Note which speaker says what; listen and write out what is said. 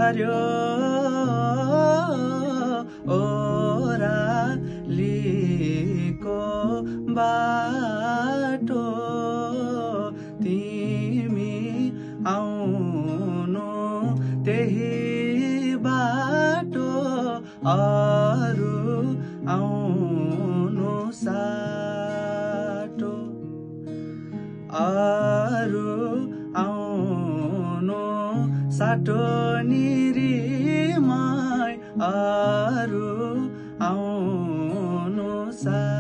Speaker 1: पर्यो ओरालीको बाटो तिमी आउनु त्यही बाटो अरू आउनु साटो अरू आउनु साटो निरीमाई अरू आउनु साटो